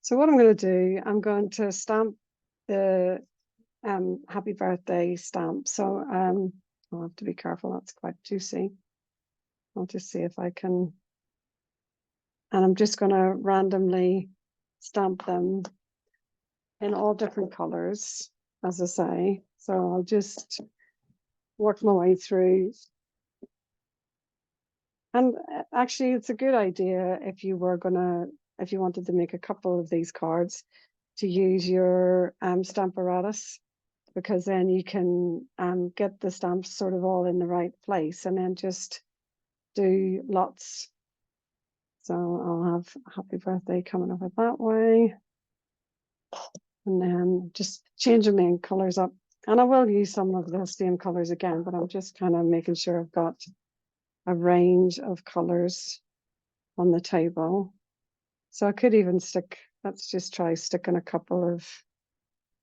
So what I'm going to do, I'm going to stamp the happy birthday stamp. So I'll have to be careful, that's quite juicy. I'll just see if I can, and I'm just going to randomly stamp them in all different colors, as I say. So I'll just work my way through. And actually, it's a good idea if you wanted to make a couple of these cards, to use your Stamparatus, because then you can get the stamps sort of all in the right place and then just do lots. So I'll have happy birthday coming over that way. And then just changing my colors up. And I will use some of the same colors again, but I'm just kind of making sure I've got a range of colors on the table. So I could even stick, let's just try sticking a couple of,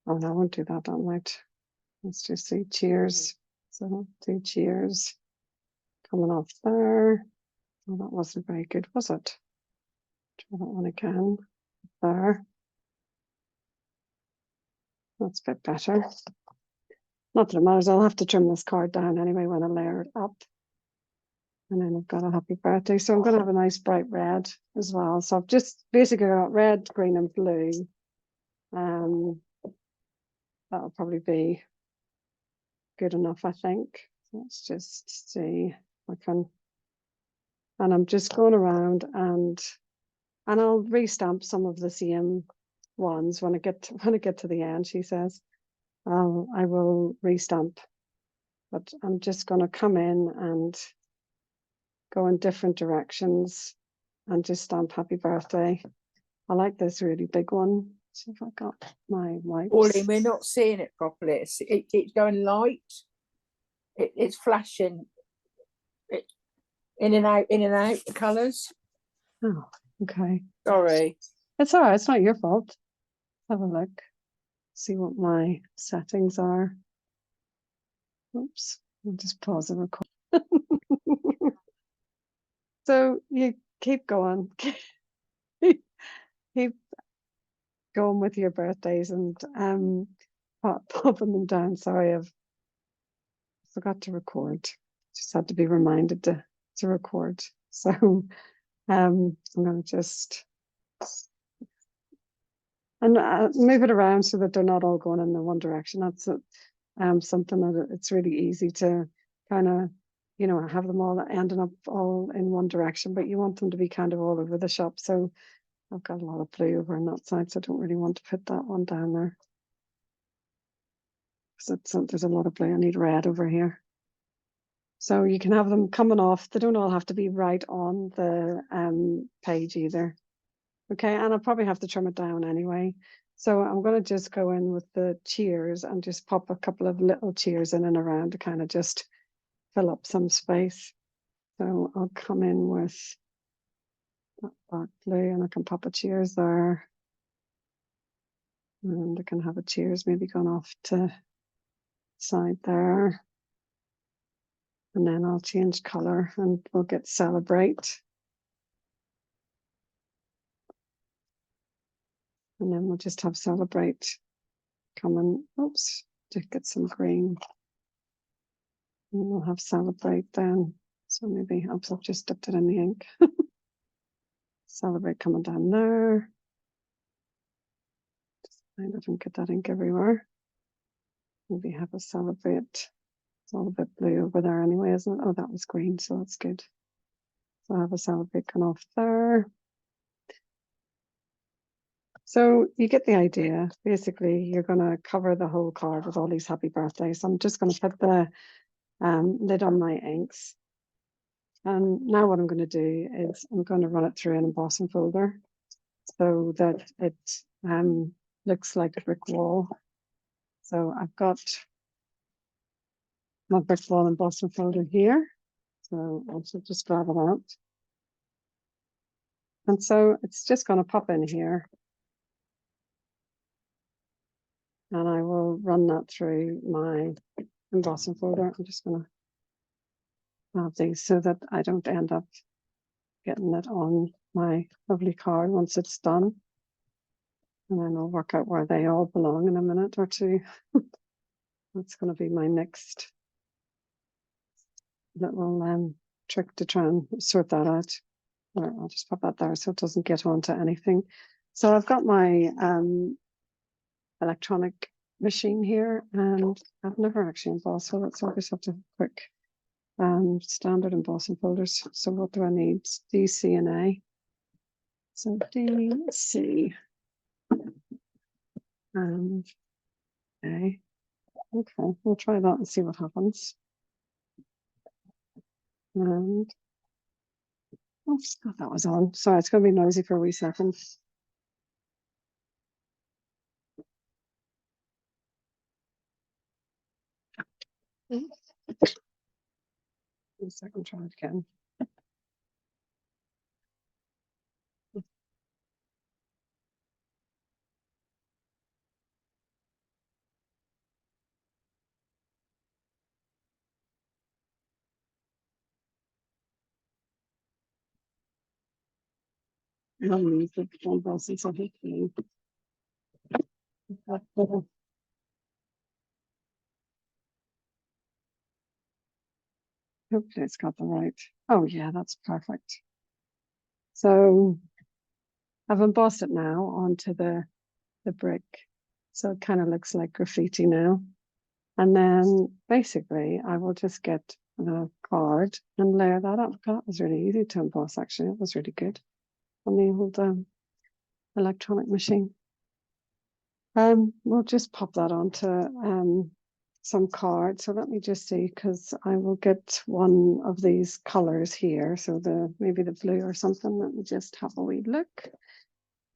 oh no, I won't do that on right. Let's just see, cheers. So 2 cheers coming off there. Oh, that wasn't very good, was it? Try that one again. There. That's a bit better. Not that it matters, I'll have to trim this card down anyway when I layer it up. And then I've got a happy birthday. So I'm going to have a nice bright red as well. So I've just basically got red, green and blue. That'll probably be good enough, I think. Let's just see if I can. And I'm just going around and I'll restamp some of the same ones when I get to the end, she says. I will restamp. But I'm just going to come in and go in different directions and just stamp happy birthday. I like this really big one. See if I got my wipes. Pauline, we're not seeing it properly. It's going light. It's flashing. In and out the colours. Oh, okay. Sorry. It's all right. It's not your fault. Have a look. See what my settings are. Oops. I'll just pause the record. So you keep going. Keep going with your birthdays and popping them down. Sorry, I've forgot to record. Just had to be reminded to record. So I'm going to just move it around so that they're not all going in the one direction. That's something that it's really easy to kind of, have them all ending up all in one direction, but you want them to be kind of all over the shop. So I've got a lot of blue over on that side, so I don't really want to put that one down there. So there's a lot of blue. I need red over here. So you can have them coming off. They don't all have to be right on the page either. Okay, and I'll probably have to trim it down anyway. So I'm going to just go in with the cheers and just pop a couple of little cheers in and around to kind of just fill up some space. So I'll come in with that dark blue and I can pop a cheers there. And I can have a cheers maybe going off to side there. And then I'll change color and we'll get celebrate. And then we'll just have celebrate coming, oops, to get some green. And we'll have celebrate then. So maybe I've just dipped it in the ink. Celebrate coming down there. Just find I don't get that ink everywhere. Maybe have a celebrate. It's all a bit blue over there anyway, isn't it? Oh, that was green, so that's good. So I have a celebrate going off there. So you get the idea. Basically, you're going to cover the whole card with all these happy birthdays. I'm just going to put the lid on my inks. And now what I'm going to do is I'm going to run it through an embossing folder so that it looks like a brick wall. So I've got my brick wall embossing folder here. So I'll just grab it out. And so it's just going to pop in here. And I will run that through my embossing folder. I'm just going to have these so that I don't end up getting it on my lovely card once it's done. And then I'll work out where they all belong in a minute or two. That's going to be my next little trick to try and sort that out. Or I'll just put that there so it doesn't get onto anything. So I've got my electronic machine here, and I've never actually embossed with it, so I just have to have a quick standard embossing folders. So what do I need? DC and A. So DC and A. Okay, we'll try that and see what happens. And oh, forgot that was on. Sorry, it's going to be noisy for a wee second. A second, try it again. Hopefully it's got the right. Oh yeah, that's perfect. So I've embossed it now onto the brick. So it kind of looks like graffiti now. And then basically I will just get the card and layer that up. That was really easy to emboss actually. It was really good on the old electronic machine. We'll just pop that onto some card. So let me just see, because I will get one of these colors here. So maybe the blue or something. Let me just have a wee look.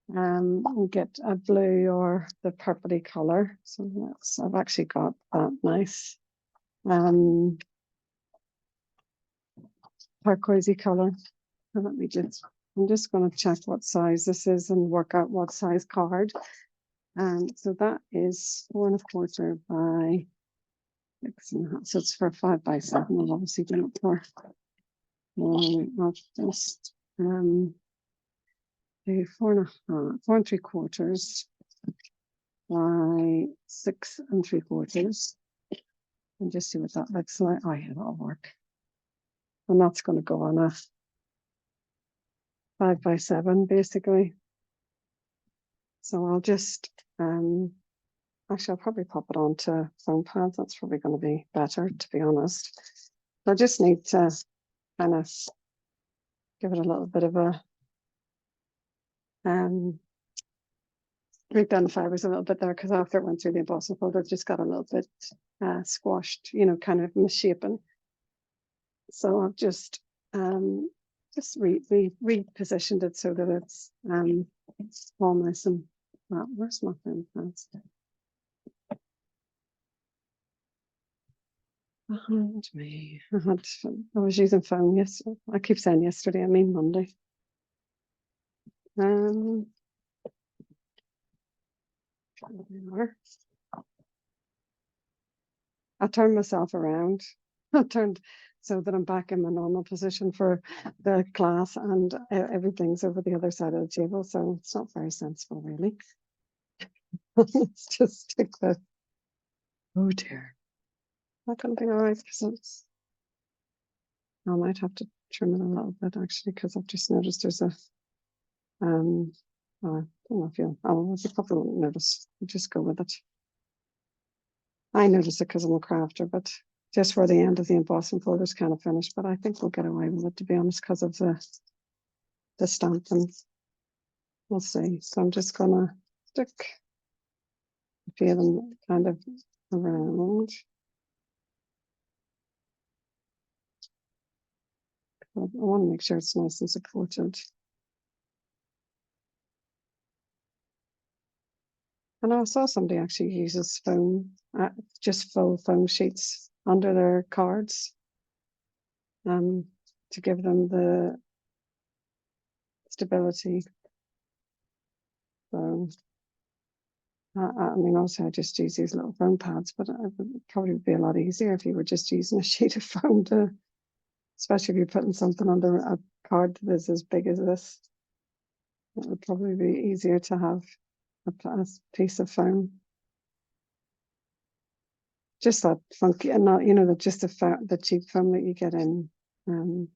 We'll get a blue or the purpley color. So I've actually got that nice turquoisey color. So I'm just going to check what size this is and work out what size card. So that is 4¼ by 6½. So it's for 5 by 7. I'll obviously do it for. I'll just do 4½, 4¾ by 6¾ and just see what that looks like. Oh yeah, that'll work. And that's going to go on a 5 by 7 basically. So I'll just actually I'll probably pop it onto foam pads. That's probably going to be better, to be honest. I just need to kind of give it a little bit of a break down the fibers a little bit there, because after it went through the embossing folder, it just got a little bit squashed, kind of misshapen. So I've just repositioned it so that it's all nice and flat. Where's my foam pads? Behind me. I was using foam yesterday. I keep saying yesterday, I mean Monday. I turned myself around. I turned so that I'm back in my normal position for the class, and everything's over the other side of the table. So it's not very sensible, really. Let's just stick the. Oh dear. Not going to be all right, because I might have to trim it a little bit actually, because I've just noticed there's a I don't know if you probably won't notice. You just go with it. I notice it because I'm a crafter, but just for the end of the embossing folder is kind of finished. But I think we'll get away with it, to be honest, because of the stamping. We'll see. So I'm just gonna stick a few of them kind of around. I want to make sure it's nice and supported. And I saw somebody actually uses foam, just full foam sheets under their cards, to give them the stability. So, I mean, also I just use these little foam pads, but it would probably be a lot easier if you were just using a sheet of foam especially if you're putting something under a card that is as big as this. It would probably be easier to have a piece of foam. Just that funky, and not, you know, just the cheap foam that you get in the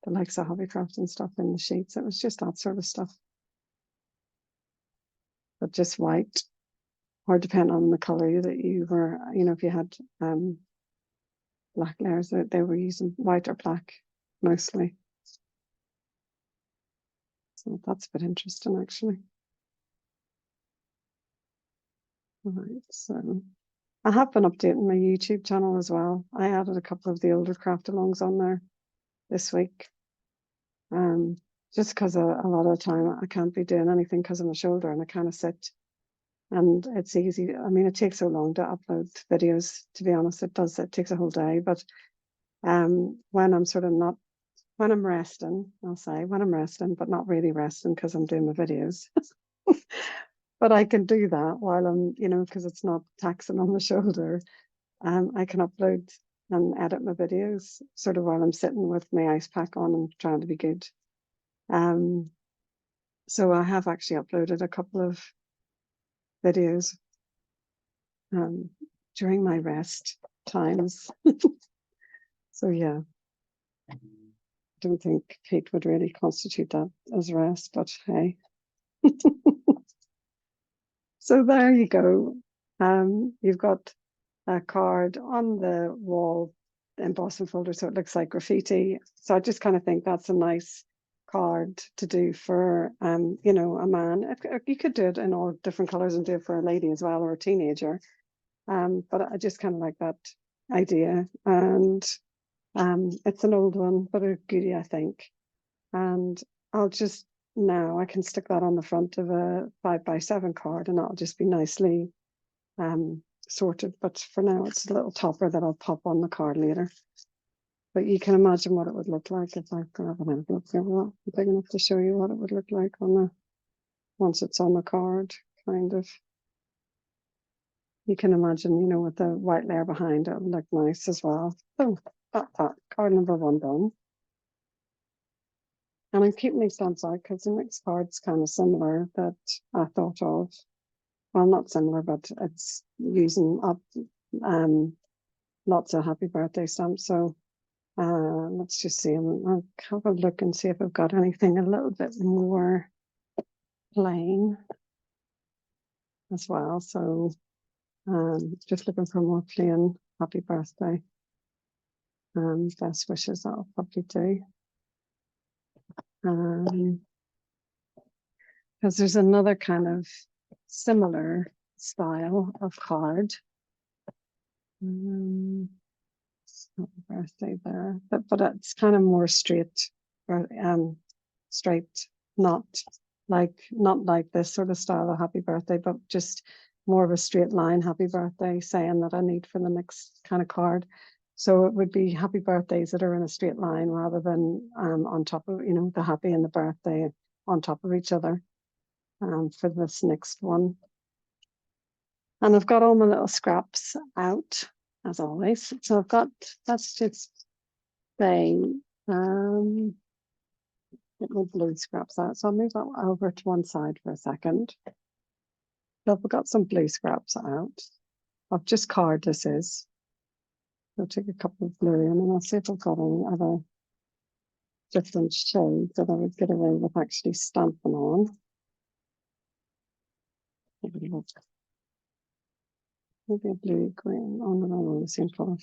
likes of Hobbycraft and stuff in the sheets. It was just that sort of stuff. But just white, or depend on the color that you were, you know, if you had black layers, that they were using white or black mostly. So that's a bit interesting, actually. All right, so I have been updating my YouTube channel as well. I added a couple of the older craft alongs on there this week. Just because a lot of the time I can't be doing anything because of my shoulder and I kind of sit, and it's easy. I mean, it takes so long to upload videos, to be honest. It does, it takes a whole day. But when I'm sort of not, when I'm resting, I'll say when I'm resting, but not really resting because I'm doing my videos. But I can do that while I'm, you know, because it's not taxing on the shoulder. I can upload and edit my videos sort of while I'm sitting with my ice pack on and trying to be good. So I have actually uploaded a couple of videos during my rest times. So yeah, I don't think Pete would really constitute that as rest, but hey. So there you go. You've got a card on the wall embossing folder, so it looks like graffiti. So I just kind of think that's a nice card to do for you know, a man. You could do it in all different colors and do it for a lady as well, or a teenager. But I just kind of like that idea, and it's an old one but a goodie, I think. And I'll just, now I can stick that on the front of a 5x7 card and that'll just be nicely sorted. But for now it's a little topper that I'll pop on the card later. But you can imagine what it would look like if I grab an envelope here. Well, big enough to show you what it would look like on the, once it's on the card, kind of. You can imagine, you know, with the white layer behind it, would look nice as well. So that's that, card number 1 done. And I'm keeping these stamps out because the next card's kind of similar that I thought of. Well, not similar, but it's using up lots of happy birthday stamps. So let's just see. I'll have a look and see if I've got anything a little bit more plain as well. So just looking for more plain happy birthday. Best wishes, that'll probably do. Because there's another kind of similar style of card. Happy birthday there, but it's kind of more straight, straight, not like this sort of style of happy birthday, but just more of a straight line happy birthday, saying that I need for the next kind of card. So it would be happy birthdays that are in a straight line rather than on top of, you know, the happy and the birthday on top of each other for this next one. And I've got all my little scraps out as always. So I've got, that's just saying, get my blue scraps out. So I'll move that over to one side for a second. So I've got some blue scraps out of just card this is. I'll take a couple of blue and then I'll see if I've got any other different shades that I would get away with actually stamping on. Maybe a blue green. Oh no, no, the same color.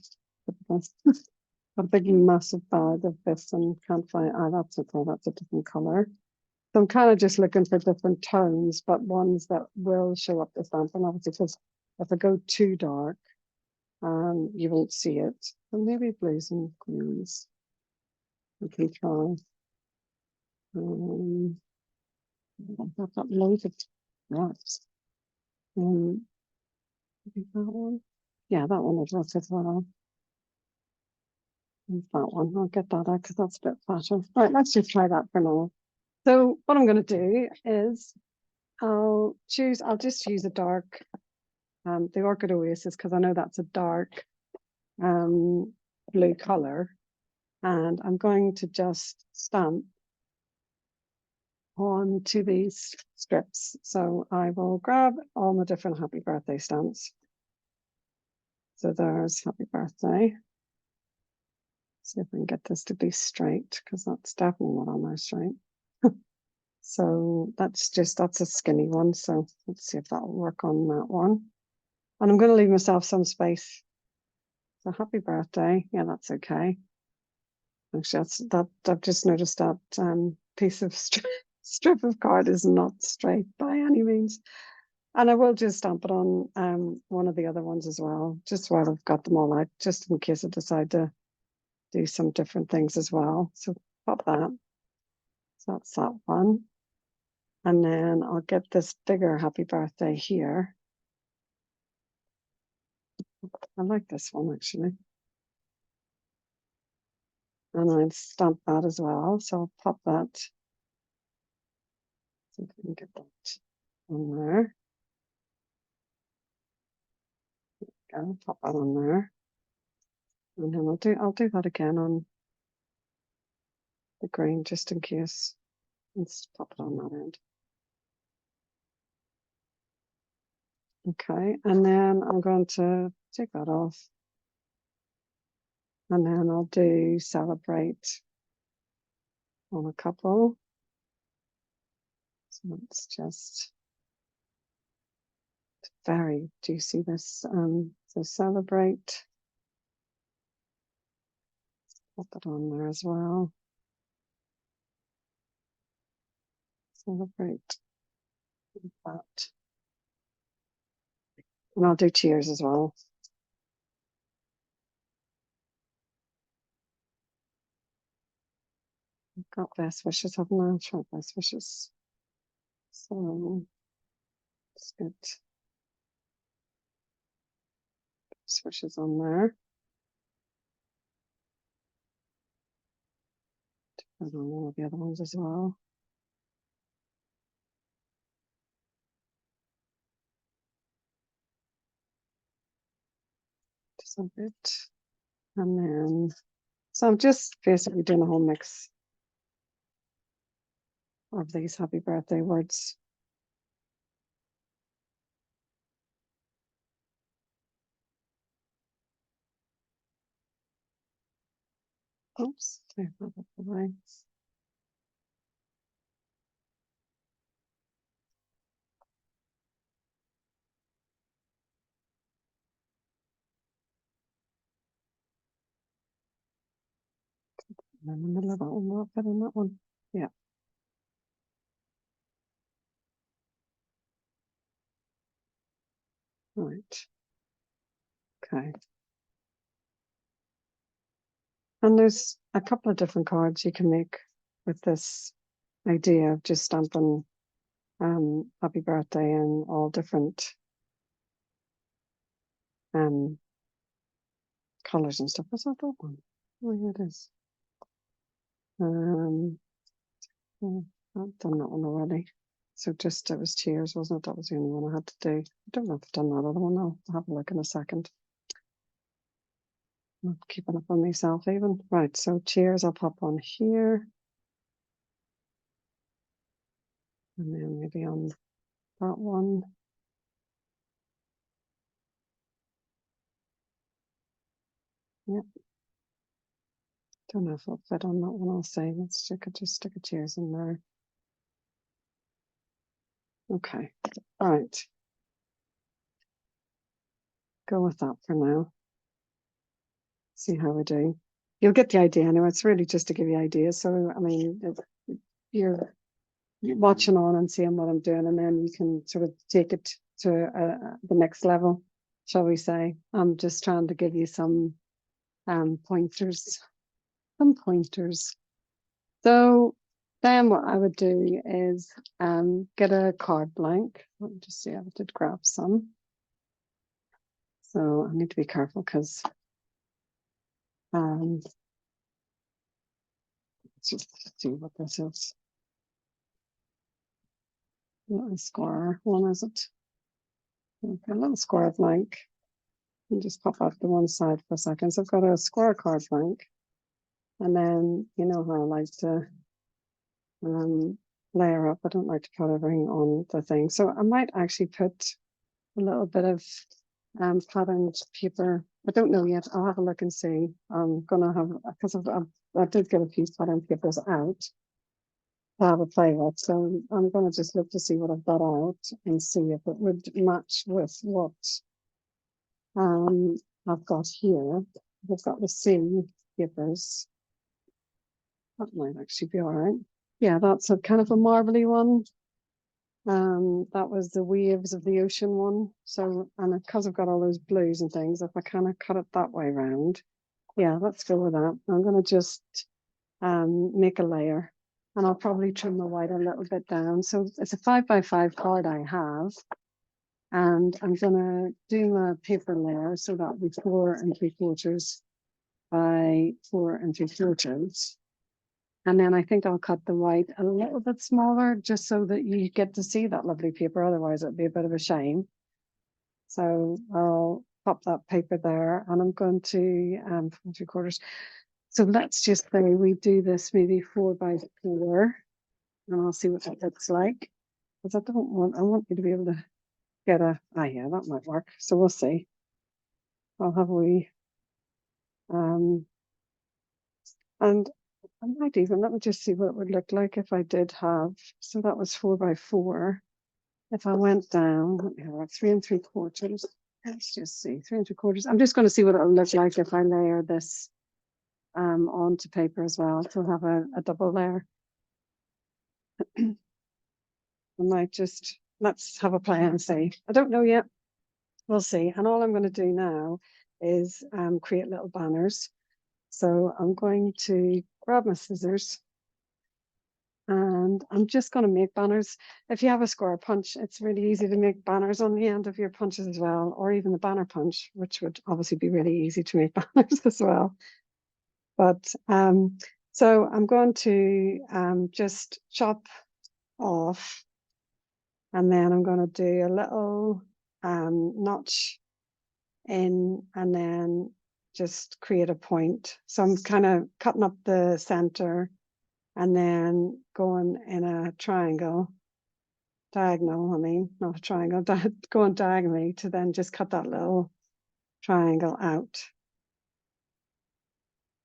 A big massive bag of this and can't find, that's okay, that's a different color. So I'm kind of just looking for different tones, but ones that will show up the stamping, obviously, because if I go too dark, you won't see it. So maybe blues and greens. We can try. I've got loads of wraps. I think that one. Yeah, that one would work as well. And that one, I'll get that out because that's a bit fatter. Right, let's just try that for now. So what I'm going to do is I'll just use a dark, the Orchid Oasis, because I know that's a dark blue color. And I'm going to just stamp onto these strips. So I will grab all my different happy birthday stamps. So there's happy birthday. See if I can get this to be straight, because that's definitely not on there straight. So that's a skinny one. So let's see if that'll work on that one. And I'm going to leave myself some space. So happy birthday. Yeah, that's okay. Actually, I've just noticed that piece of strip of card is not straight by any means. And I will just stamp it on one of the other ones as well, just while I've got them all out, just in case I decide to do some different things as well. So pop that. So that's that one. And then I'll get this bigger happy birthday here. I like this one actually. And I'll stamp that as well. So I'll pop that. See if we can get that on there. Go, pop that on there. And then I'll do that again on the green just in case. Let's pop it on that end. Okay, and then I'm going to take that off. And then I'll do celebrate on a couple. So let's just very juicy this. So celebrate. Put that on there as well. Celebrate that. And I'll do cheers as well. I've got best wishes, haven't I? I'll try best wishes. So let's get best wishes on there. Put on all the other ones as well. Just a bit. And then, so I'm just basically doing a whole mix of these happy birthday words. Oops, sorry about that away. And in the middle of that one, we'll put on that one. Yeah. Right. Okay. And there's a couple of different cards you can make with this idea of just stamping happy birthday in all different colors and stuff. What's that one? Oh, yeah, it is. Yeah, I've done that one already. So just it was cheers, wasn't it? That was the only one I had to do. I don't know if I've done that other one. I'll have a look in a second. I'm not keeping up on myself even. Right, so cheers I'll pop on here. And then maybe on that one. Yep. Don't know if it'll fit on that one, I'll say. Let's just stick a cheers in there. Okay, all right. Go with that for now. See how we do. You'll get the idea anyway. It's really just to give you ideas. So, I mean, you're watching on and seeing what I'm doing, and then you can sort of take it to the next level, shall we say. I'm just trying to give you some pointers. So then what I would do is get a card blank. Let me just see, I did grab some. So I need to be careful because let's just see what this is. Little square one, is it? Okay, a little square blank. And just pop out to one side for a second. So I've got a square card blank. And then you know how I like to layer up. I don't like to put everything on the thing. So I might actually put a little bit of patterned paper. I don't know yet. I'll have a look and see. I'm gonna have, because I did get a few patterned papers out to have a play with. So I'm gonna just look to see what I've got out and see if it would match with what I've got here. I've got the same papers. That might actually be all right. Yeah, that's a kind of a marbly one. That was the waves of the ocean one. So, and because I've got all those blues and things, if I kind of cut it that way round, yeah, let's go with that. I'm going to just make a layer, and I'll probably trim the white a little bit down. So it's a 5x5 card I have, and I'm going to do my paper layer, so that'll be 4 3/4 by 4 3/4. And then I think I'll cut the white a little bit smaller, just so that you get to see that lovely paper. Otherwise, it'd be a bit of a shame. So I'll pop that paper there, and I'm going to 4 3/4. So let's just say we do this maybe 4x4, and I'll see what that looks like. Because I want you to be able to get yeah, that might work. So we'll see. I'll have a wee, and I might even, let me just see what it would look like if I did have, so that was 4x4. If I went down, let me have like 3 3/4. Let's just see, 3 3/4. I'm just going to see what it'll look like if I layer this onto paper as well. So have a double layer. I might just, let's have a play and see. I don't know yet. We'll see. And all I'm going to do now is create little banners. So I'm going to grab my scissors, and I'm just going to make banners. If you have a square punch, it's really easy to make banners on the end of your punches as well, or even the banner punch, which would obviously be really easy to make banners as well. But so I'm going to just chop off, and then I'm going to do a little notch in, and then just create a point. So I'm kind of cutting up the center, and then going in a triangle, diagonal, I mean, not a triangle, going diagonally to then just cut that little triangle out.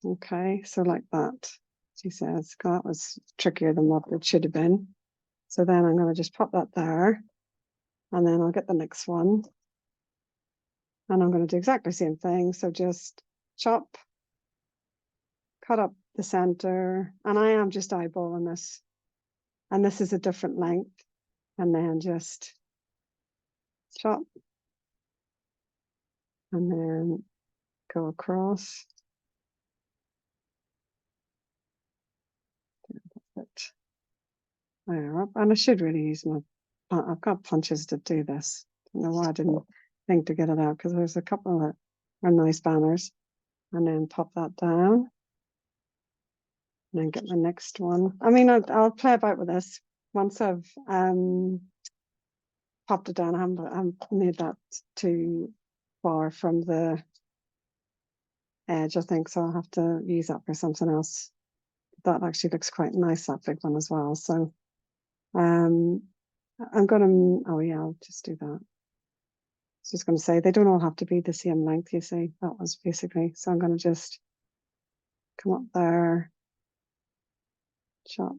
Okay, so like that, she says, God, that was trickier than what it should have been. So then I'm going to just pop that there, and then I'll get the next one, and I'm going to do exactly the same thing. So just chop, cut up the center, and I am just eyeballing this, and this is a different length, and then just chop, and then go across. There up, and I should really use my, I've got punches to do this. I don't know why I didn't think to get it out, because there's a couple that are nice banners. And then pop that down, and then get the next one. I mean, I'll play about with this once I've popped it down. I haven't made that too far from the edge, I think, so I'll have to use that for something else. That actually looks quite nice, that big one as well. So I'm gonna, oh yeah, I'll just do that. I was just going to say, they don't all have to be the same length, you see. That was basically, so I'm going to just come up there, chop,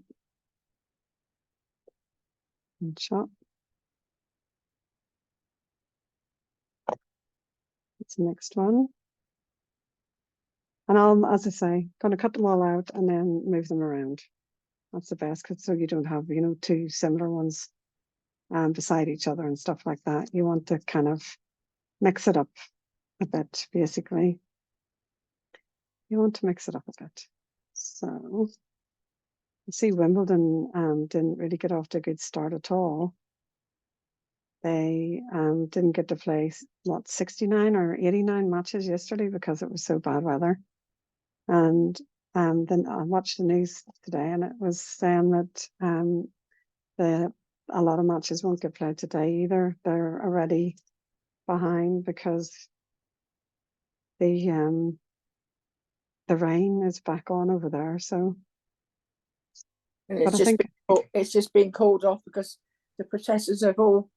and chop. That's the next one. And I'll, as I say, going to cut them all out and then move them around. That's the best, because so you don't have, you know, two similar ones beside each other and stuff like that. You want to kind of mix it up a bit, basically. You want to mix it up a bit. So, you see, Wimbledon didn't really get off to a good start at all. They didn't get to play, what, 69 or 89 matches yesterday because it was so bad weather. And then I watched the news today, and it was saying that a lot of matches won't get played today either. They're already behind because the rain is back on over there. So And But I think, it's just been called off because the protesters have all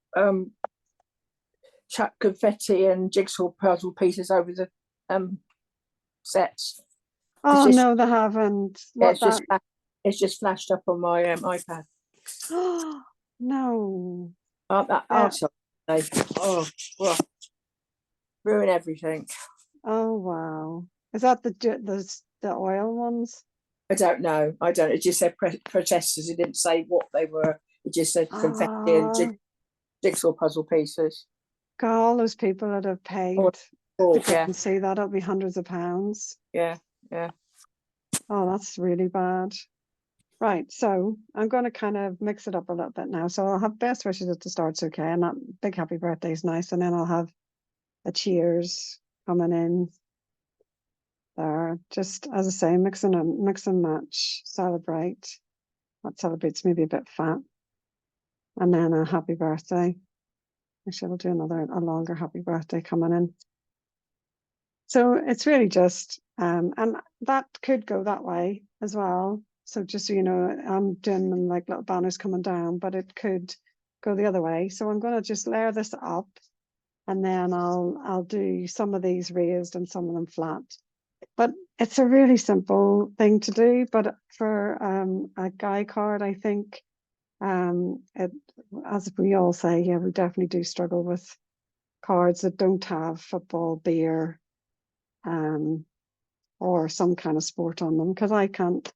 chucked confetti and jigsaw puzzle pieces over the sets. oh just no, they haven't. Yeah, What that? it's just flashed up on my iPad. Oh no. That Yeah. arsehole, oh, well, ruin everything. Oh wow. Is that the oil ones? I don't know. I don't. It just said protesters. It didn't say what they were. It just said confetti and Ah, jigsaw puzzle pieces. God, all those people that have Or, paid to go yeah, and see that, it'll be hundreds of pounds. yeah, yeah. Oh, that's really bad. Right, so I'm going to kind of mix it up a little bit now. So I'll have best wishes at the start's okay, and that big happy birthday is nice, and then I'll have a cheers coming in there. Just as I say, mix and match, celebrate. That celebrates maybe a bit fat, and then a happy birthday. Actually, we'll do a longer happy birthday coming in. So it's really just, and that could go that way as well. So just so you know, I'm doing them like little banners coming down, but it could go the other way. So I'm going to just layer this up, and then I'll do some of these raised and some of them flat. But it's a really simple thing to do. But for a guy card, I think, it, as we all say, yeah, we definitely do struggle with cards that don't have football, beer, or some kind of sport on them, because I can't.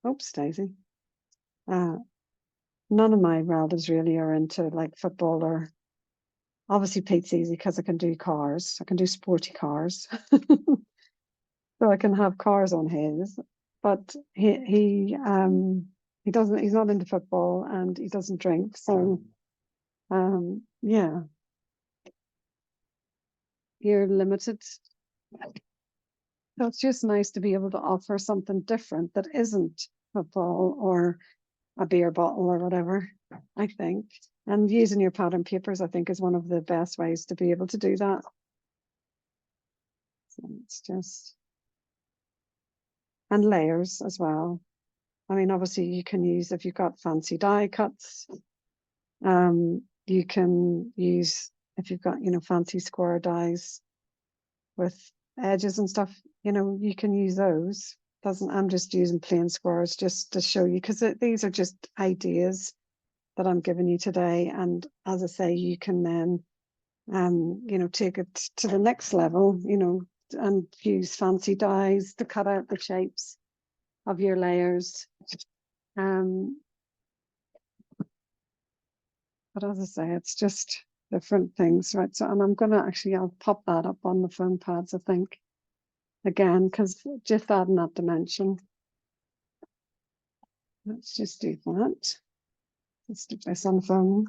Oops, Daisy. None of my relatives really are into like football, or obviously Pete's easy because I can do cars. I can do sporty cars, so I can have cars on his. But he doesn't. He's not into football, and he doesn't drink. So yeah, you're limited. So it's just nice to be able to offer something different that isn't football or a beer bottle or whatever, I think. And using your pattern papers, I think, is one of the best ways to be able to do that. So it's just, and layers as well. I mean, obviously you can use, if you've got fancy die cuts, you can use, if you've got, fancy square dies with edges and stuff, you can use those. I'm just using plain squares just to show you, because these are just ideas that I'm giving you today. And as I say, you can then, take it to the next level, and use fancy dies to cut out the shapes of your layers. But as I say, it's just different things, right? So, and I'll pop that up on the foam pads, I think, again, because just adding that dimension. Let's just do that. Let's stick this on the phone.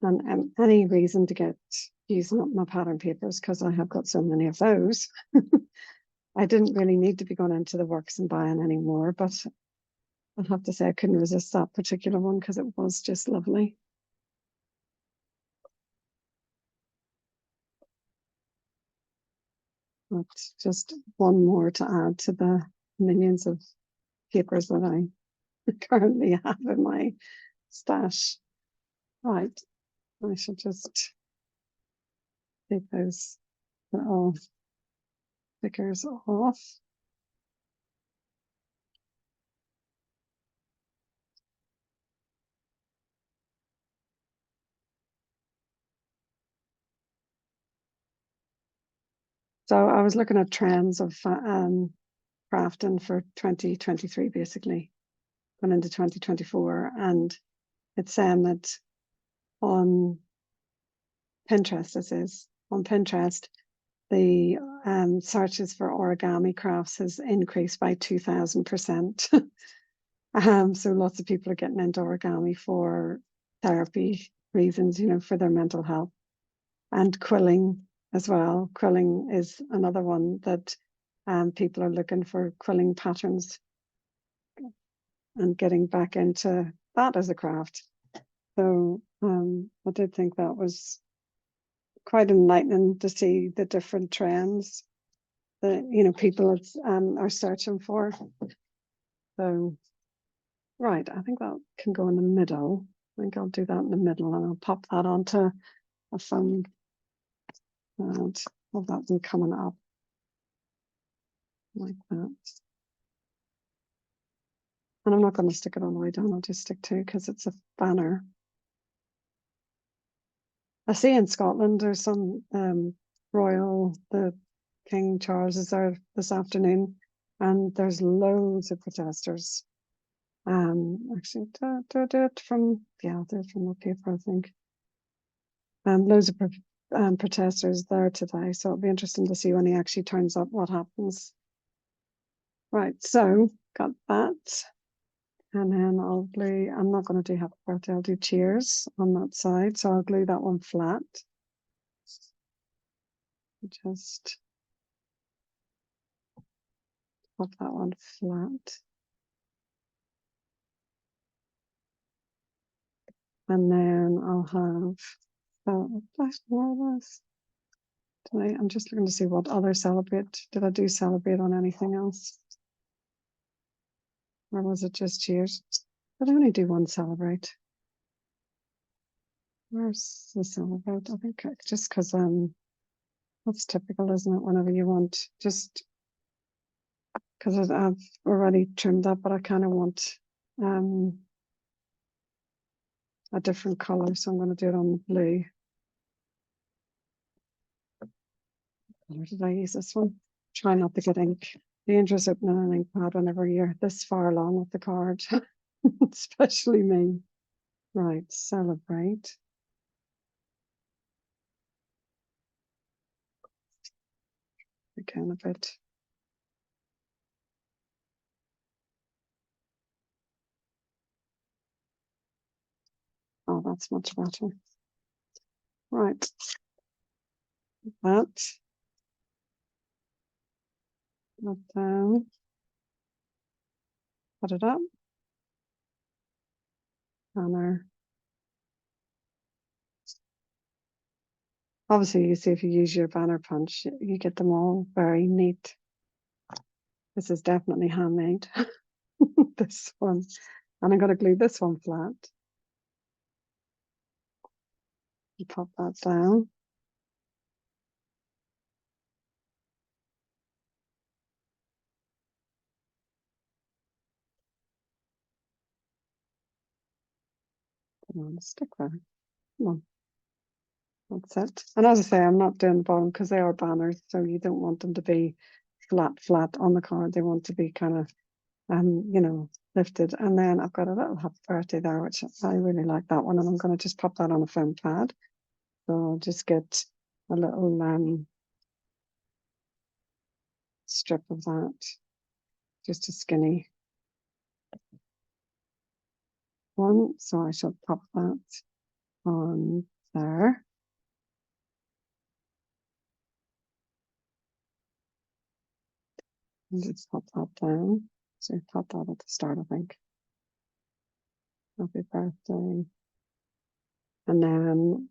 And any reason to get using up my pattern papers, because I have got so many of those. I didn't really need to be going into the works and buying any more, but I'll have to say I couldn't resist that particular one because it was just lovely. That's just one more to add to the millions of papers that I currently have in my stash. Right, I should just take those little stickers off. So I was looking at trends of crafting for 2023, basically, going into 2024, and it's saying that on Pinterest, on Pinterest, the searches for origami crafts has increased by 2000%. So lots of people are getting into origami for therapy reasons, for their mental health, and quilling as well. Quilling is another one that people are looking for, quilling patterns and getting back into that as a craft. So I did think that was quite enlightening to see the different trends. people are searching for. So, right, I think that can go in the middle. I think I'll do that in the middle, and I'll pop that onto a foam and have that one coming up like that. And I'm not going to stick it all the way down, I'll just stick two because it's a banner. I see in Scotland there's some the King Charles is there this afternoon, and there's loads of protesters. Actually, do it from the paper, I think. Loads of protesters there today, so it'll be interesting to see when he actually turns up what happens. Right, so got that. And then I'll glue, I'm not going to do happy birthday, I'll do cheers on that side. So I'll glue that one flat. Just pop that one flat. And then I'll have, more of this. I'm just looking to see what other celebrate. Did I do celebrate on anything else? Or was it just cheers? Did I only do one celebrate? Where's the celebrate? I think just because that's typical, isn't it? Whenever you want, just because I've already trimmed that, but I kind of want a different color, so I'm going to do it on the blue. Where did I use this one? Try not to get ink. Dangerous opening an ink pad whenever you're this far along with the card, especially me. Right, celebrate. Again, a bit. Oh, that's much better. Right. That down. Put it up. Banner. Obviously, you see if you use your banner punch, you get them all very neat. This is definitely handmade. This one. And I'm going to glue this one flat. And pop that down. Come on, stick there. Come on. That's it. And as I say, I'm not doing the bottom because they are banners, so you don't want them to be flat on the card. They want to be kind of lifted. And then I've got a little happy birthday there, which I really like that one, and I'm going to just pop that on a foam pad. So I'll just get a little strip of that, just a skinny one. So I shall pop that on there. And just pop that down. So pop that at the start, I think. Happy birthday. And then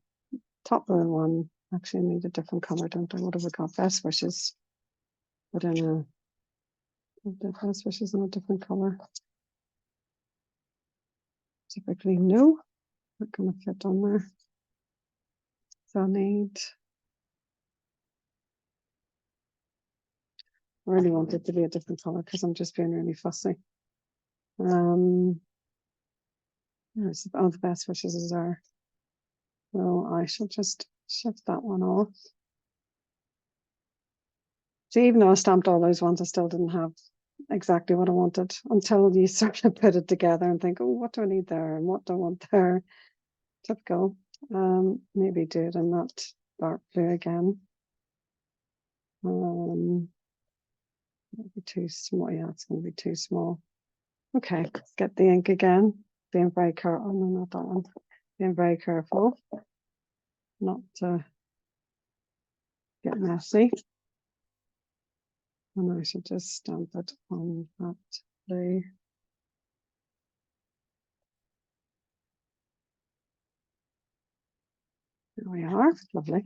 top of the one, actually I need a different color, don't I? What have we got? Best wishes. But in the best wishes in a different color. Typically no, not gonna fit on there. So I need, I really want it to be a different color because I'm just being really fussy. There's all the best wishes is there. So I shall just shift that one off. See, even though I stamped all those ones, I still didn't have exactly what I wanted until you sort of put it together and think, oh, what do I need there and what do I want there? Typical. Maybe do it in that dark blue again. Maybe too small. Yeah, it's going to be too small. Okay, get the ink again. Being very careful. Oh, no, not that one. Being very careful not to get messy. And I should just stamp it on that blue. There we are. Lovely.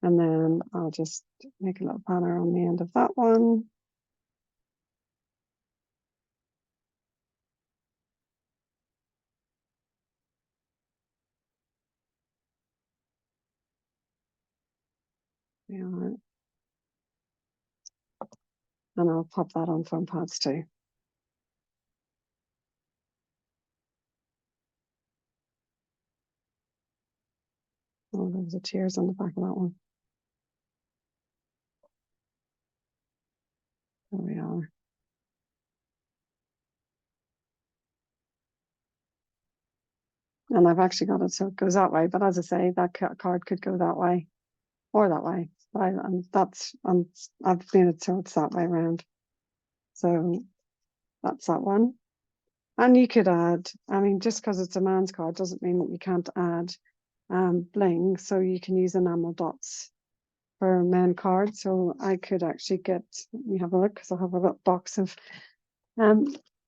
And then I'll just make a little banner on the end of that one. Yeah. And I'll pop that on foam pads too. Oh, there's the tears on the back of that one. There we are. And I've actually got it so it goes that way, but as I say, that card could go that way or that way. I've made it so it's that way around. So that's that one. And you could add, I mean, just because it's a man's card doesn't mean that you can't add bling. So you can use enamel dots for men cards. So I could actually get, let me have a look, because I have a little box of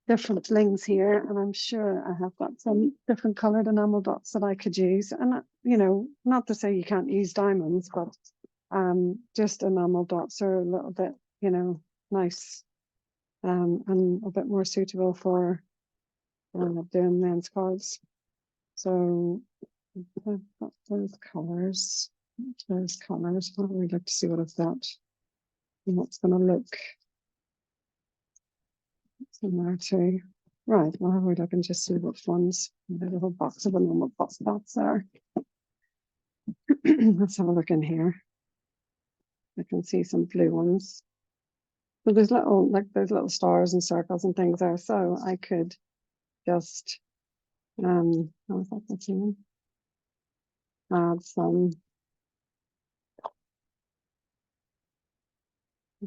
different blings here, and I'm sure I have got some different colored enamel dots that I could use. And you know, not to say you can't use diamonds, but just enamel dots are a little bit, you know, nice and a bit more suitable for doing men's cards. So I've got those colors. Those colors. I'd really like to see what I've got and what's going to look similar to. Right, well, have we look and just see which ones the little box of enamel dots are. Let's have a look in here. I can see some blue ones. So there's little, like there's little stars and circles and things there. So I could just, how is that looking? Add some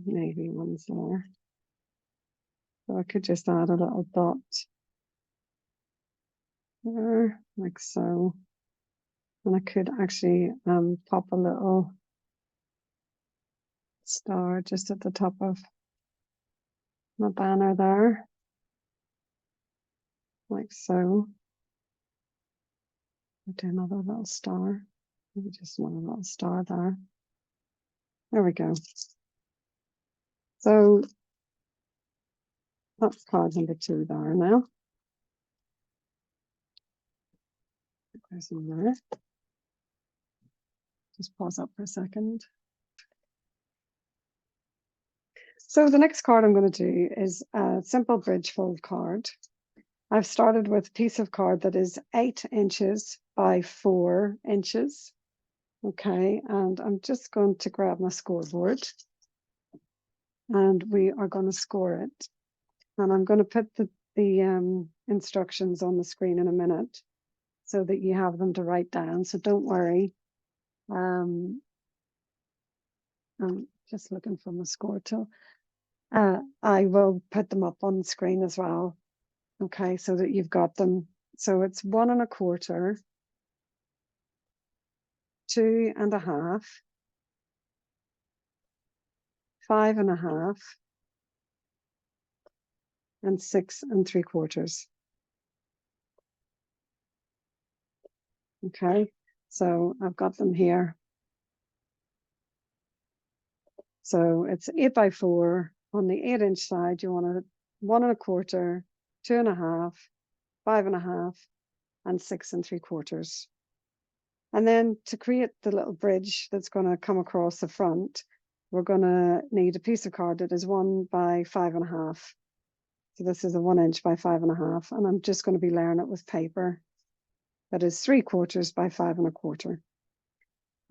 navy ones there. So I could just add a little dot there, like so. And I could actually pop a little star just at the top of my banner there, like so. I'll do another little star, maybe just another little star there. There we go. So that's card number 2 there now. There's in there. Just pause up for a second. So the next card I'm going to do is a simple bridge fold card. I've started with a piece of card that is 8 inches by 4 inches. Okay, and I'm just going to grab my scoreboard and we are going to score it. And I'm going to put the instructions on the screen in a minute so that you have them to write down. So don't worry. I'm just looking for my score tool. I will put them up on the screen as well. Okay, so that you've got them. So it's 1 1/4, 2 1/2, 5 1/2, and 6 3/4. Okay, so I've got them here. So it's 8 by 4 on the 8 inch side. You want a 1 1/4, 2 1/2, 5 1/2, and 6 3/4. And then to create the little bridge that's going to come across the front, we're going to need a piece of card that is 1 by 5 1/2. So this is a 1 inch by 5 1/2, and I'm just going to be layering it with paper that is 3/4 by 5 1/4.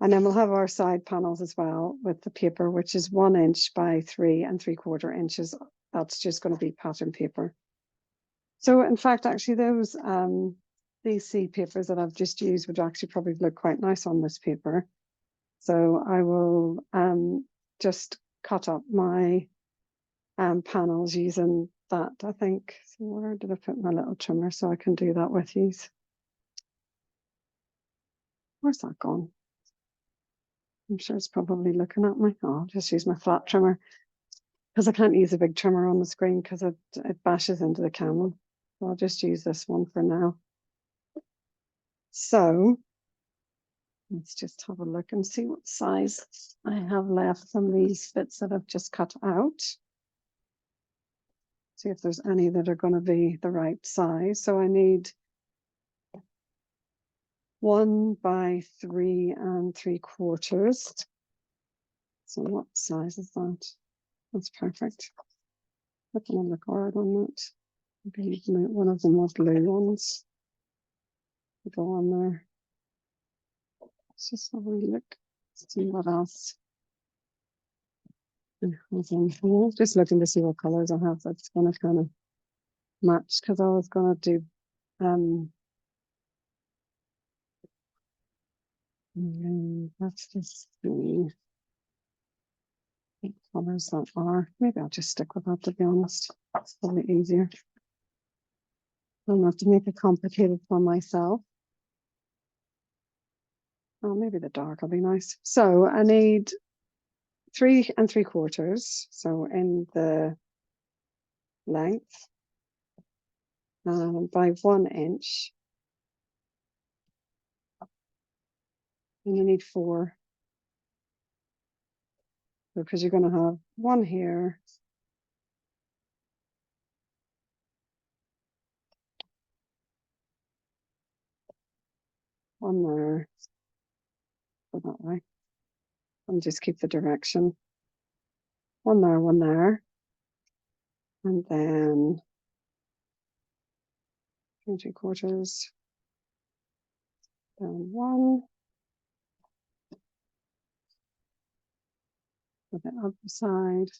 And then we'll have our side panels as well with the paper, which is 1 inch by 3 3/4 inches. That's just going to be pattern paper. So in fact, actually those DC papers that I've just used would actually probably look quite nice on this paper. So I will just cut up my panels using that, I think. So where did I put my little trimmer so I can do that with you? Where's that gone? I'm sure it's probably looking at me. Oh, I'll just use my flat trimmer because I can't use a big trimmer on the screen because it bashes into the camera. So I'll just use this one for now. So Let's just have a look and see what size I have left from these bits that I've just cut out. See if there's any that are going to be the right size. So I need 1 by 3 3/4. So what size is that? That's perfect. Looking on the card on that. Maybe one of them was blue ones. Go on there. Let's just have a look. See what else. Just looking to see what colors I have that's going to kind of match, because I was going to do let's just see what colors that are. Maybe I'll just stick with that, to be honest. It's probably easier. I don't have to make it complicated for myself. Oh, maybe the dark will be nice. So I need 3 3/4. So in the length, by 1 inch. And you need 4. Because you're going to have 1 here. One there. Go that way. And just keep the direction. 1 there, 1 there. And then 3 3/4. Down 1. For the other side.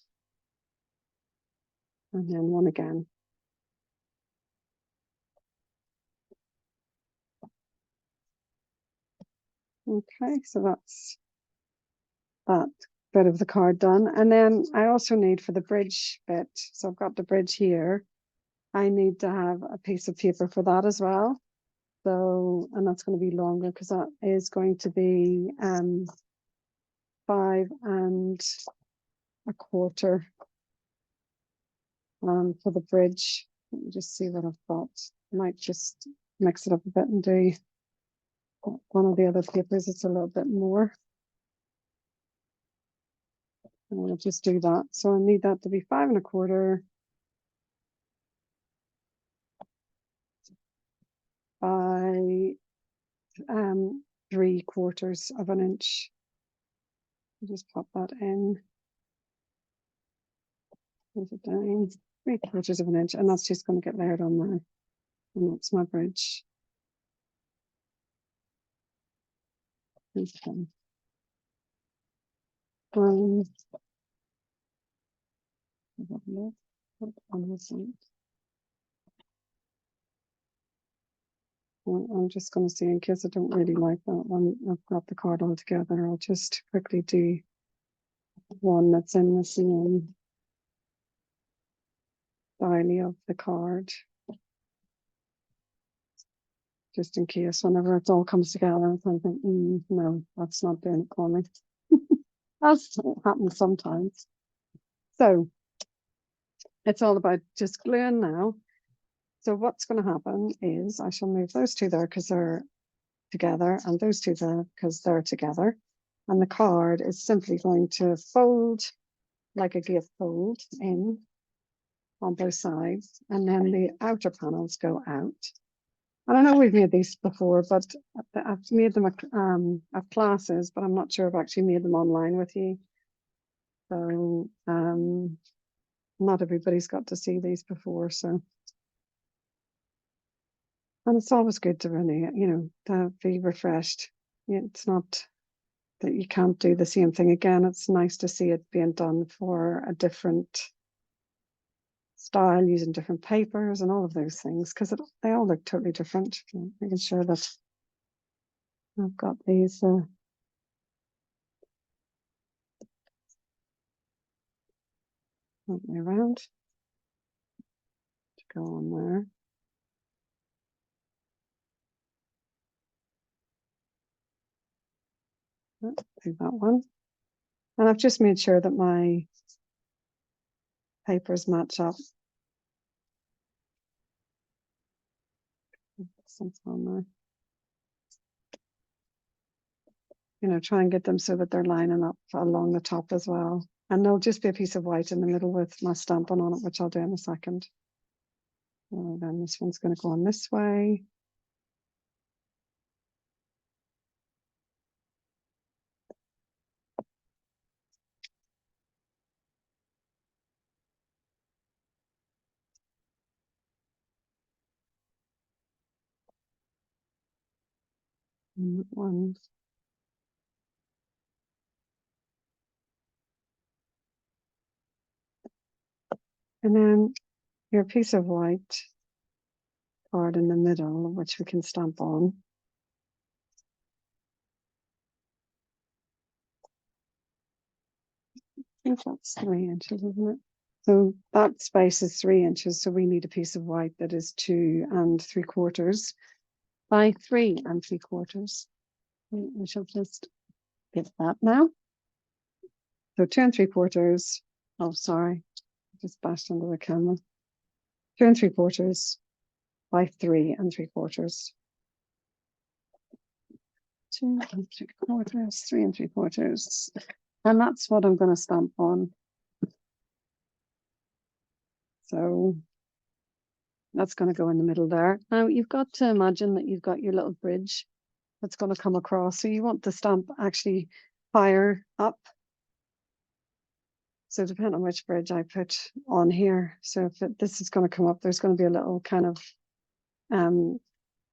And then 1 again. Okay, so that's that bit of the card done. And then I also need for the bridge bit, so I've got the bridge here. I need to have a piece of paper for that as well. So, and that's going to be longer because that is going to be 5 1/4 for the bridge. Let me just see what I've got. I might just mix it up a bit and do one of the other papers. It's a little bit more. And I'll just do that. So I need that to be 5 1/4 by 3/4 of an inch. I'll just pop that in. Put it down 3/4 of an inch, and that's just going to get layered on there. And that's my bridge. Okay. I'm just going to see, in case I don't really like that one, I've got the card all together. I'll just quickly do one that's in the same style of the card. Just in case, whenever it all comes together, I'm thinking, no, that's not doing it for me. That's what happens sometimes. So it's all about just gluing now. So what's going to happen is I shall move those two there because they're together, and those two there because they're together. And the card is simply going to fold like a gift fold in on both sides, and then the outer panels go out. And I know we've made these before, but I've made them at classes, but I'm not sure I've actually made them online with you. So not everybody's got to see these before, so. And it's always good to really, to be refreshed. It's not that you can't do the same thing again. It's nice to see it being done for a different style, using different papers and all of those things, because they all look totally different. Making sure that I've got these way around to go on there. Do that one. And I've just made sure that my papers match up. Something on there. you know, try and get them so that they're lining up along the top as well. And there'll just be a piece of white in the middle with my stamping on it, which I'll do in a second. And then this one's going to go on this way. And that one. And then your piece of white card in the middle, which we can stamp on. I think that's 3 inches, isn't it? So that space is 3 inches. So we need a piece of white that is 2 3/4 by 3 3/4. We shall just get that now. So 2 3/4. Oh, sorry. Just bashed into the camera. 2 3/4 by 3 3/4. 2 3/4, 3 3/4. And that's what I'm going to stamp on. So that's going to go in the middle there. Now you've got to imagine that you've got your little bridge that's going to come across. So you want the stamp actually higher up. So depending on which bridge I put on here. So if this is going to come up, there's going to be a little kind of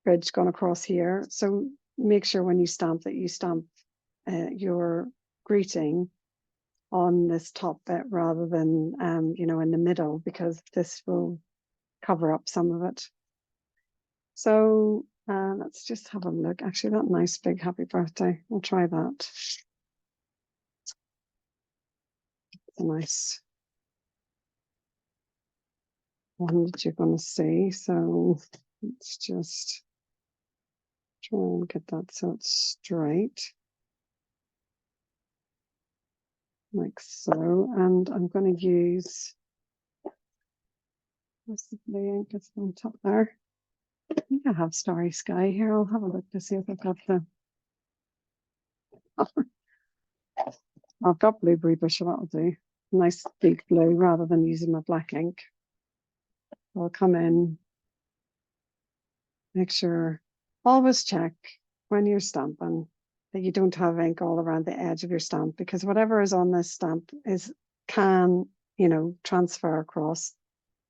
bridge going across here. So make sure when you stamp that you stamp your greeting on this top bit rather than you know, in the middle, because this will cover up some of it. So let's just have a look. Actually, that nice big happy birthday. We'll try that. It's a nice one that you're going to see. So let's just try and get that so it's straight. Like so. And I'm going to use, what's the blue ink that's on top there? I think I have Starry Sky here. I'll have a look to see if I've got the I've got Blueberry Bush, that'll do. Nice deep blue rather than using my black ink. I'll come in, make sure, always check when you're stamping that you don't have ink all around the edge of your stamp, because whatever is on this stamp can, you know, transfer across.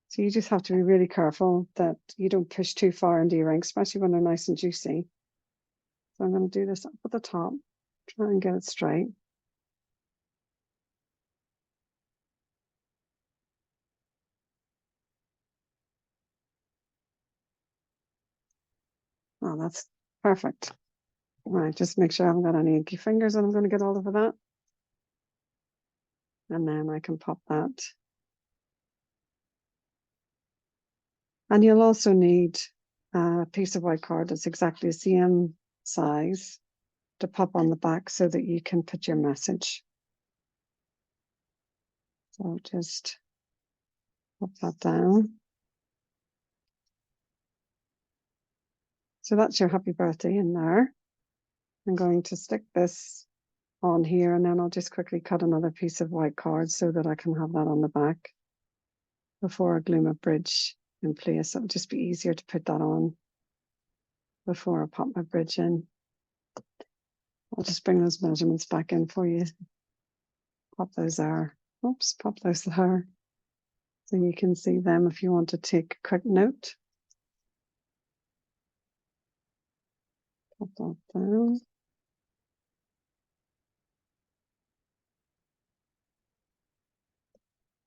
So you just have to be really careful that you don't push too far into your ink, especially when they're nice and juicy. So I'm going to do this up at the top, try and get it straight. Oh, that's perfect. Right, just make sure I haven't got any inky fingers, and I'm going to get all over that. And then I can pop that. And you'll also need a piece of white card that's exactly the same size to pop on the back so that you can put your message. So just pop that down. So that's your happy birthday in there. I'm going to stick this on here, and then I'll just quickly cut another piece of white card so that I can have that on the back before I glue my bridge in place. It'll just be easier to put that on before I pop my bridge in. I'll just bring those measurements back in for you. Pop those there. Oops, pop those there. So you can see them if you want to take a quick note. Pop that down.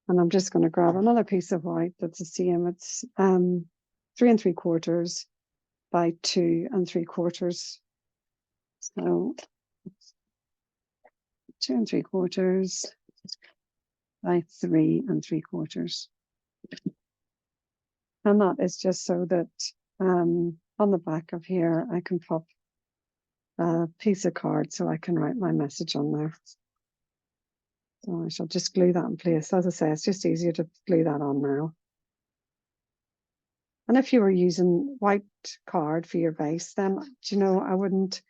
And I'm just going to grab another piece of white that's the same. It's 3 3/4 by 2 3/4. So 2 3/4 by 3 3/4. And that is just so that on the back of here, I can pop a piece of card so I can write my message on there. So I shall just glue that in place. As I say, it's just easier to glue that on now. And if you were using white card for your base, then, you know, I wouldn't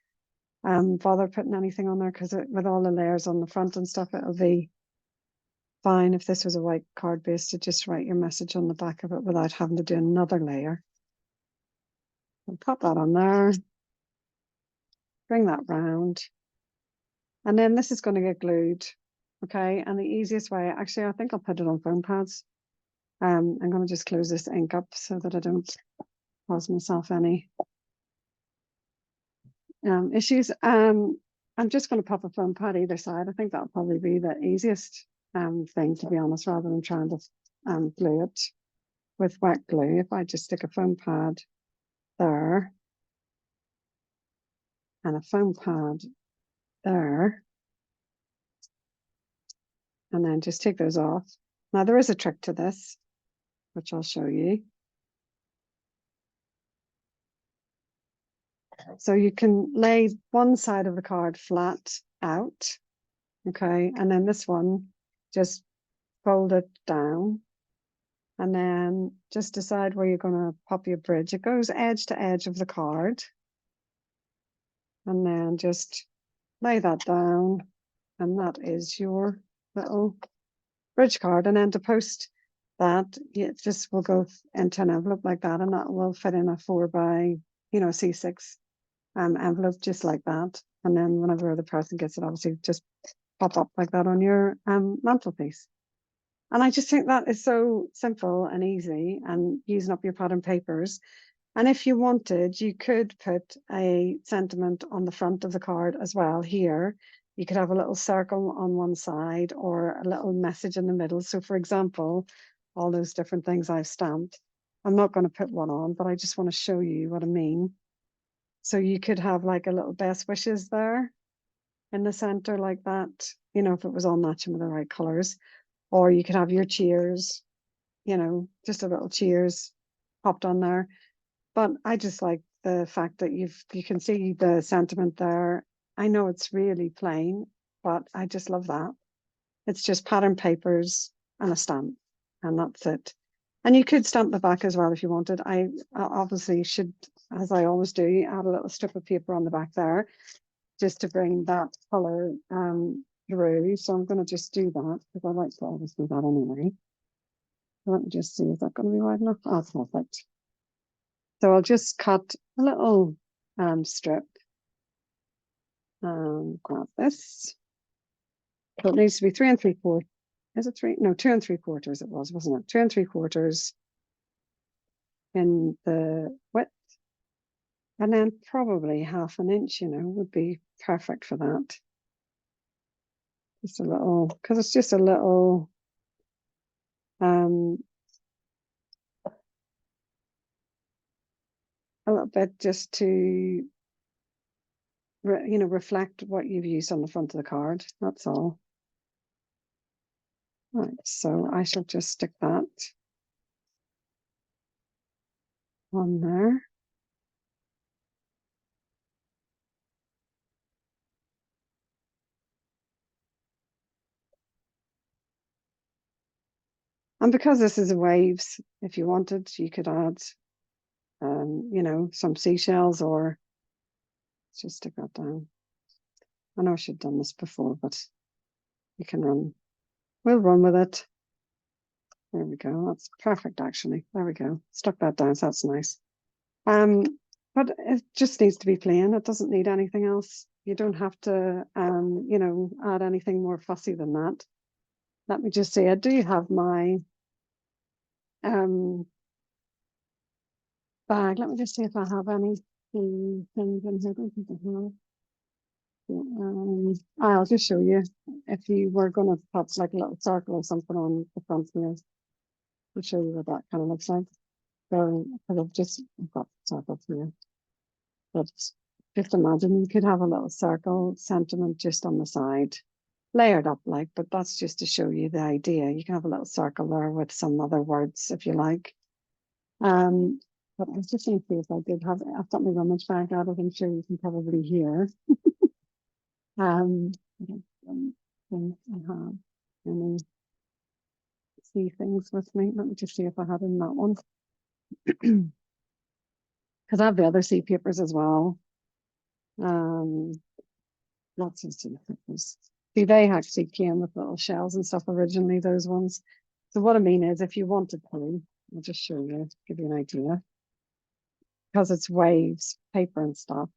bother putting anything on there because with all the layers on the front and stuff, it'll be fine if this was a white card base to just write your message on the back of it without having to do another layer. I'll pop that on there, bring that round, and then this is going to get glued. Okay, and the easiest way, actually, I think I'll put it on foam pads. I'm going to just close this ink up so that I don't cause myself any issues. I'm just going to pop a foam pad either side. I think that'll probably be the easiest thing, to be honest, rather than trying to glue it with wet glue. If I just stick a foam pad there and a foam pad there, and then just take those off. Now there is a trick to this, which I'll show you. So you can lay one side of the card flat out, okay, and then this one, just fold it down, and then just decide where you're going to pop your bridge. It goes edge to edge of the card, and then just lay that down, and that is your little bridge card. And then to post that, it just will go into an envelope like that, and that will fit in a 4 by C6 envelope just like that. And then whenever the person gets it, obviously just pop up like that on your mantelpiece. And I just think that is so simple and easy, and using up your pattern papers. And if you wanted, you could put a sentiment on the front of the card as well here. You could have a little circle on one side or a little message in the middle. So for example, all those different things I've stamped, I'm not going to put one on, but I just want to show you what I mean. So you could have like a little best wishes there in the center like that, if it was all matching with the right colors. Or you could have your cheers, just a little cheers popped on there. But I just like the fact that you can see the sentiment there. I know it's really plain, but I just love that. It's just pattern papers and a stamp, and that's it. And you could stamp the back as well if you wanted. I obviously should, as I always do, add a little strip of paper on the back there just to bring that color through. So I'm going to just do that because I like to always do that anyway. So let me just see, is that going to be wide enough? Oh, perfect. So I'll just cut a little strip and grab this. So it needs to be 3 3/4. Is it 3? No, 2 3/4 it was, wasn't it? 2 3/4 in the width. And then probably 1/2 inch, would be perfect for that. Just a little, because it's just a little bit just to reflect what you've used on the front of the card. That's all. Right, so I shall just stick that on there. And because this is a waves, if you wanted, you could add, some seashells, or let's just stick that down. I know I should have done this before, but you can run. We'll run with it. There we go. That's perfect, actually. There we go. Stuck that down, so that's nice. But it just needs to be plain. It doesn't need anything else. You don't have to, add anything more fussy than that. Let me just say, I do have my bag. Let me just see if I have any things in here. I don't think I have. I'll just show you. If you were going to put like a little circle or something on the front here, I'll show you what that kind of looks like. So, because I've got circles here. But just imagine you could have a little circle sentiment just on the side, layered up like, but that's just to show you the idea. You can have a little circle there with some other words if you like. But I was just going to see if I did have, I've got my rummage bag out of it. I'm sure you can probably hear. I don't think I have any see things with me. Let me just see if I had in that one. Because I have the other sea papers as well. lots of stickers. See, they actually came with little shells and stuff originally, those ones. So what I mean is, if you wanted to, I'll just show you, give you an idea. Because it's waves, paper and stuff,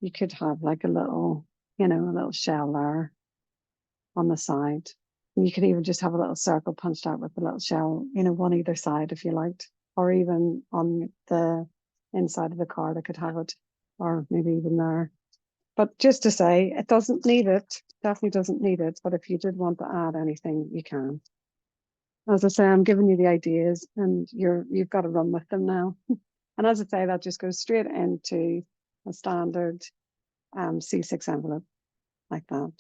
you could have like a little, a little shell there on the side. And you could even just have a little circle punched out with a little shell, one either side if you liked, or even on the inside of the card, I could have it, or maybe even there. But just to say, it doesn't need it, definitely doesn't need it. But if you did want to add anything, you can. As I say, I'm giving you the ideas and you've got to run with them now. And as I say, that just goes straight into a standard C6 envelope like that.